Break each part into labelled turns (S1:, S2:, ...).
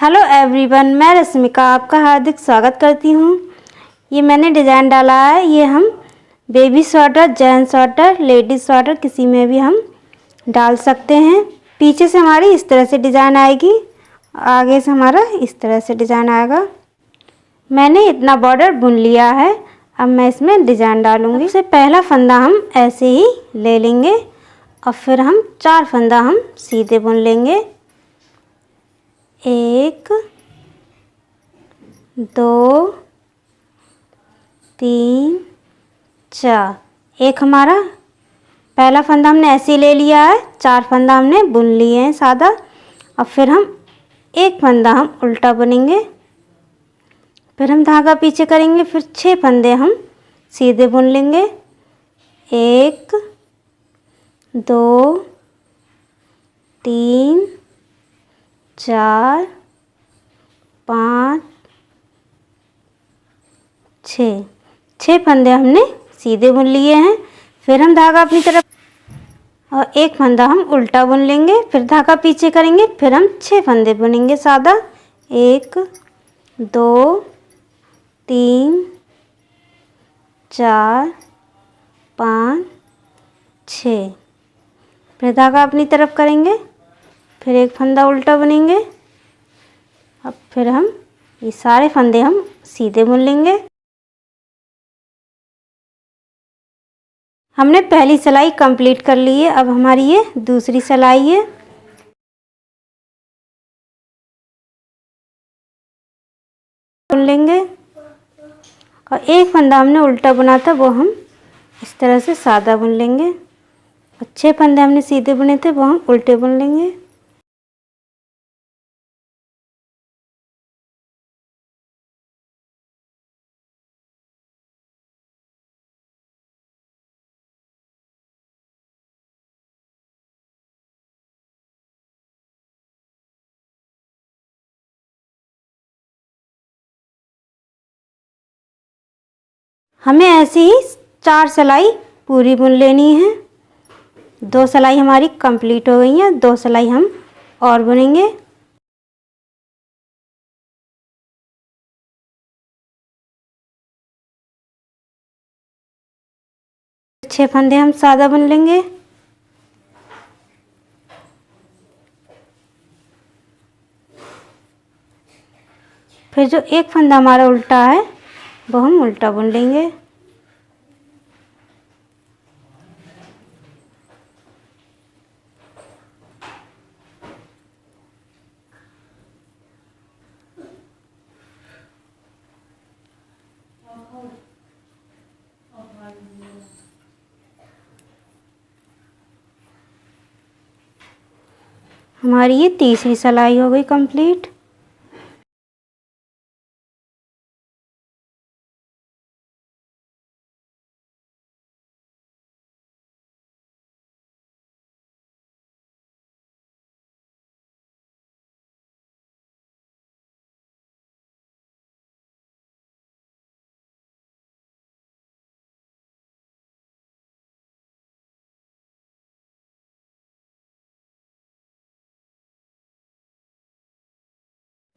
S1: Hello everyone, मैं रश्मिका आपका हार्दिक स्वागत करती हूँ। ये मैंने डिज़ाइन डाला है। ये हम baby sweater, gents sweater, ladies sweater किसी में भी हम डाल सकते हैं। पीछे से हमारी इस तरह से डिज़ाइन आएगी, आगे से हमारा इस तरह से डिज़ाइन आएगा। मैंने इतना बॉर्डर बुन लिया है। अब मैं इसमें डिज़ाइन डालूँगी। सबसे पहला फंदा हम ऐसे ही ले लेंगे और फिर हम 4 फंदा हम सीधे बुन लेंगे। 1 2 3 4। एक हमारा पहला फंदा हमने ऐसे ही ले लिया है, 4 फंदा हमने बुन लिए हैं सादा। और फिर हम एक फंदा हम उल्टा बुनेंगे, फिर हम धागा पीछे करेंगे, फिर 6 फंदे हम सीधे बुन लेंगे। 1 2 3 4 5 6 फंदे हमने सीधे बुन लिए हैं। फिर हम धागा अपनी तरफ और एक फंदा हम उल्टा बुन लेंगे, फिर धागा पीछे करेंगे, फिर हम 6 फंदे बुनेंगे सादा। 1 2 3 4 5 6। फिर धागा अपनी तरफ करेंगे, फिर एक फंदा उल्टा बुनेंगे। अब फिर हम ये सारे फंदे हम सीधे बुन लेंगे। हमने पहली सिलाई कंप्लीट कर ली है। अब हमारी ये दूसरी सिलाई है। बुन लेंगे और एक फंदा हमने उल्टा बुना था, वो हम इस तरह से सादा बुन लेंगे। और 6 फंदे हमने सीधे बुने थे, वो हम उल्टे बुन लेंगे। हमें ऐसे ही 4 सिलाई पूरी बुन लेनी है। 2 सिलाई हमारी कंप्लीट हो गई हैं, 2 सिलाई हम और बुनेंगे। छह फंदे हम सादा बुन लेंगे। फिर जो एक फंदा हमारा उल्टा है, वो हम उल्टा बुन लेंगे। हमारी ये तीसरी सिलाई हो गई कंप्लीट।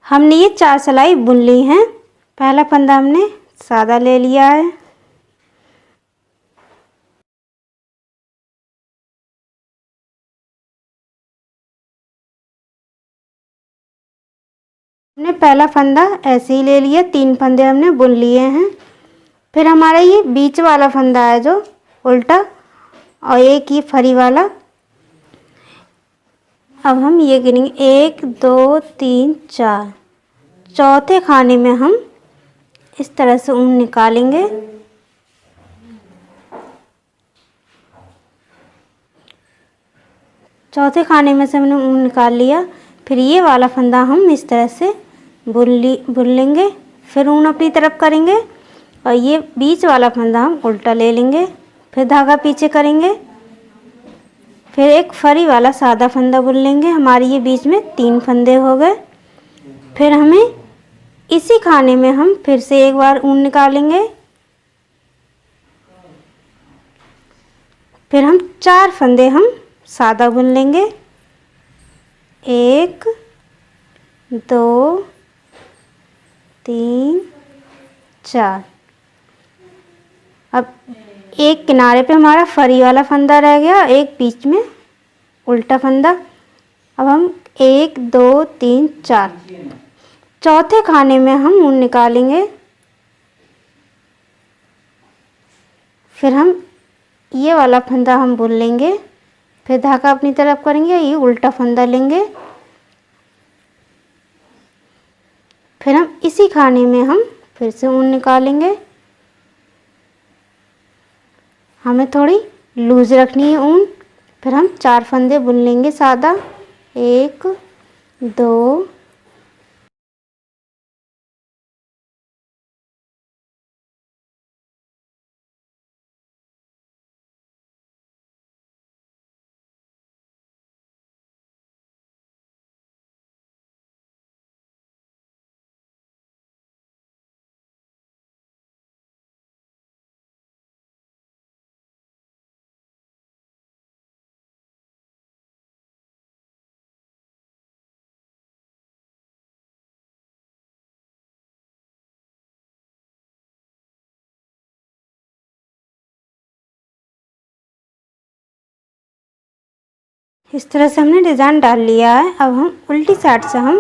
S1: हमने ये 4 सिलाई बुन ली हैं। पहला फंदा हमने सादा ले लिया है। हमने पहला फंदा ऐसे ही ले लिया, 3 फंदे हमने बुन लिए हैं। फिर हमारा ये बीच वाला फंदा है जो उल्टा, और एक ये फरी वाला। अब हम ये गिनेंगे 1 2 3 4। चौथे खाने में हम इस तरह से ऊन निकालेंगे। चौथे खाने में से हमने ऊन निकाल लिया। फिर ये वाला फंदा हम इस तरह से बुन लेंगे, फिर ऊन अपनी तरफ करेंगे और ये बीच वाला फंदा हम उल्टा ले लेंगे, फिर धागा पीछे करेंगे, फिर एक फरी वाला सादा फंदा बुन लेंगे। हमारे ये बीच में 3 फंदे हो गए। फिर हमें इसी खाने में हम फिर से एक बार ऊन निकालेंगे। फिर हम 4 फंदे हम सादा बुन लेंगे। 1 2 3 4। अब एक किनारे पे हमारा फरी वाला फंदा रह गया, एक बीच में उल्टा फंदा। अब हम 1 2 3 4 चौथे खाने में हम ऊन निकालेंगे। फिर हम ये वाला फंदा हम बुन लेंगे, फिर धागा अपनी तरफ करेंगे, ये उल्टा फंदा लेंगे। फिर हम इसी खाने में हम फिर से ऊन निकालेंगे। हमें थोड़ी लूज रखनी है ऊन। फिर हम 4 फंदे बुन लेंगे सादा, 1 2 इस तरह से हमने डिज़ाइन डाल लिया है। अब हम उल्टी साइड से हम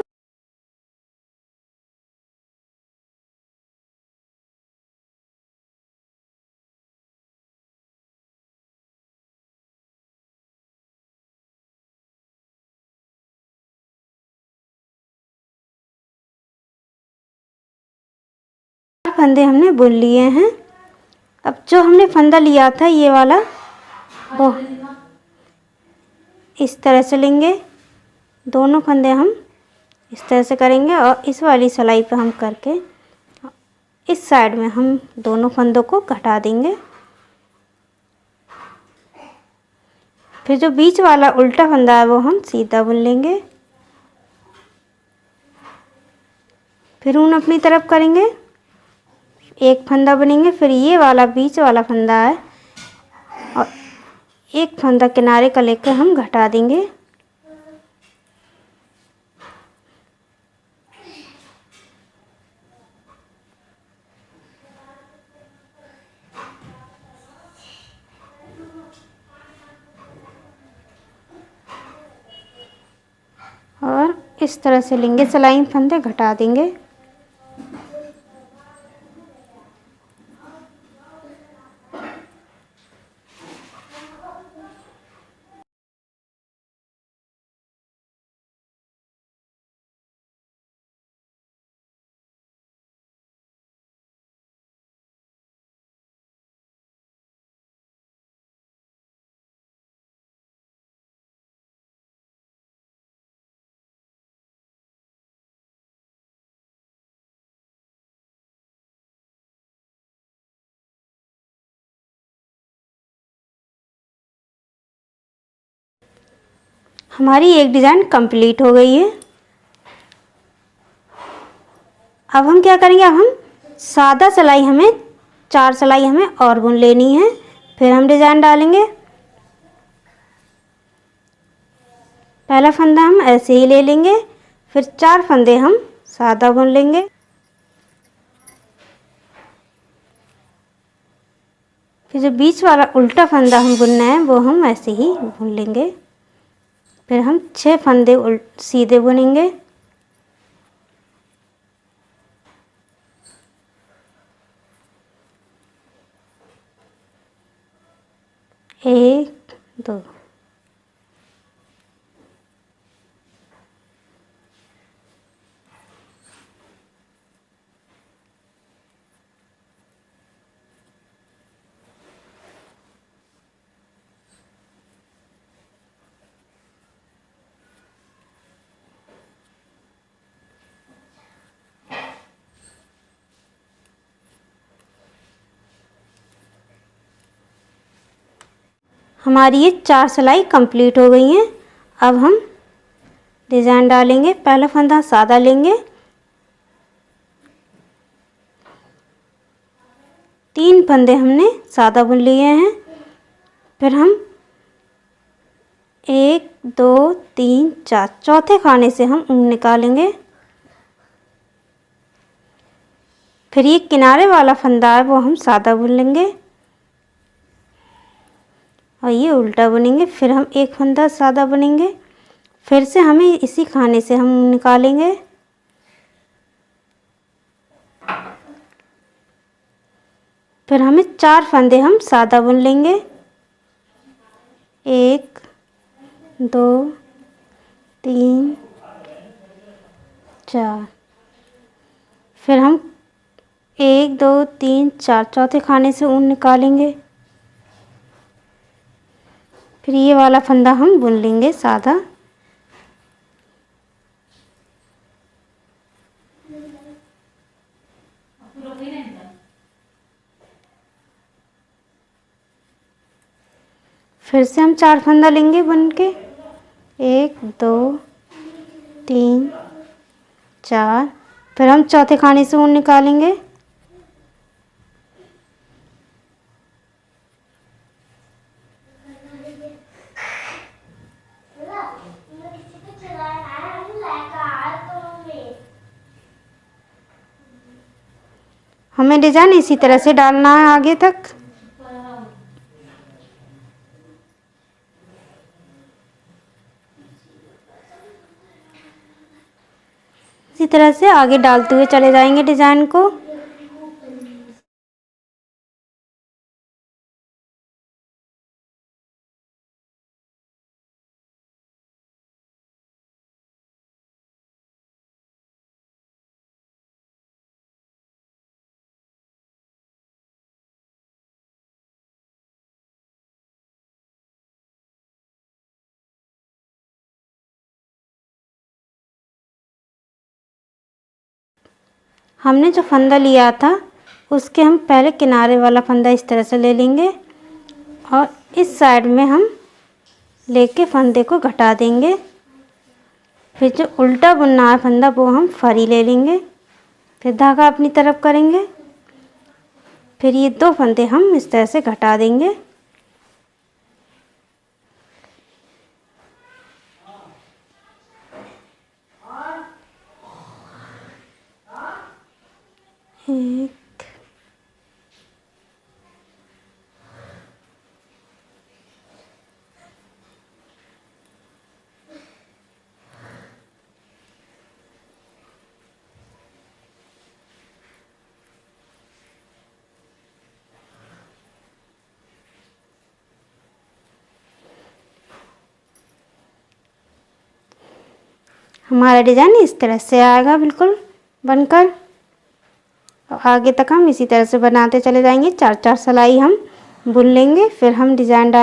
S1: फंदे हमने बुन लिए हैं। अब जो हमने फंदा लिया था ये वाला, वो इस तरह से लेंगे। दोनों फंदे हम इस तरह से करेंगे और इस वाली सिलाई पे हम करके इस साइड में हम दोनों फंदों को घटा देंगे। फिर जो बीच वाला उल्टा फंदा है वो हम सीधा बुन लेंगे। फिर ऊन अपनी तरफ करेंगे, एक फंदा बुनेंगे। फिर ये वाला बीच वाला फंदा है और एक फंदा किनारे का लेकर हम घटा देंगे। और इस तरह से लेंगे, सिलाई फंदे घटा देंगे। हमारी एक डिज़ाइन कंप्लीट हो गई है। अब हम क्या करेंगे, अब हम सादा सिलाई हमें 4 सिलाई हमें और बुन लेनी है। फिर हम डिज़ाइन डालेंगे। पहला फंदा हम ऐसे ही ले लेंगे, फिर 4 फंदे हम सादा बुन लेंगे। फिर जो बीच वाला उल्टा फंदा हम बुनना है वो हम ऐसे ही बुन लेंगे। फिर हम 6 फंदे सीधे बुनेंगे। एक 2 हमारी ये 4 सिलाई कंप्लीट हो गई हैं। अब हम डिज़ाइन डालेंगे। पहला फंदा सादा लेंगे, 3 फंदे हमने सादा बुन लिए हैं। फिर हम 1 2 3 4 चौथे खाने से हम ऊन निकालेंगे। फिर ये किनारे वाला फंदा है वो हम सादा बुन लेंगे और ये उल्टा बुनेंगे। फिर हम एक फंदा सादा बुनेंगे, फिर से हमें इसी खाने से हम निकालेंगे। फिर हमें 4 फंदे हम सादा बुन लेंगे, 1 2 3 4। फिर हम 1 2 3 4 चौथे खाने से ऊन निकालेंगे। फिर ये वाला फंदा हम बुन लेंगे सादा। फिर से हम 4 फंदा लेंगे बुन के, 1 2 3 4। फिर हम चौथे खाने से ऊन निकालेंगे। हमें डिजाइन इसी तरह से डालना है आगे तक। इसी तरह से आगे डालते हुए चले जाएंगे डिजाइन को। हमने जो फंदा लिया था उसके हम पहले किनारे वाला फंदा इस तरह से ले लेंगे और इस साइड में हम लेके फंदे को घटा देंगे। फिर जो उल्टा बुनना है फंदा वो हम फरी ले लेंगे, फिर धागा अपनी तरफ करेंगे। फिर ये 2 फंदे हम इस तरह से घटा देंगे। एक हमारा डिज़ाइन इस तरह से आएगा बिल्कुल बनकर। आगे तक हम इसी तरह से बनाते चले जाएंगे। 4 4 सिलाई हम बुन लेंगे, फिर हम डिज़ाइन डालेंगे।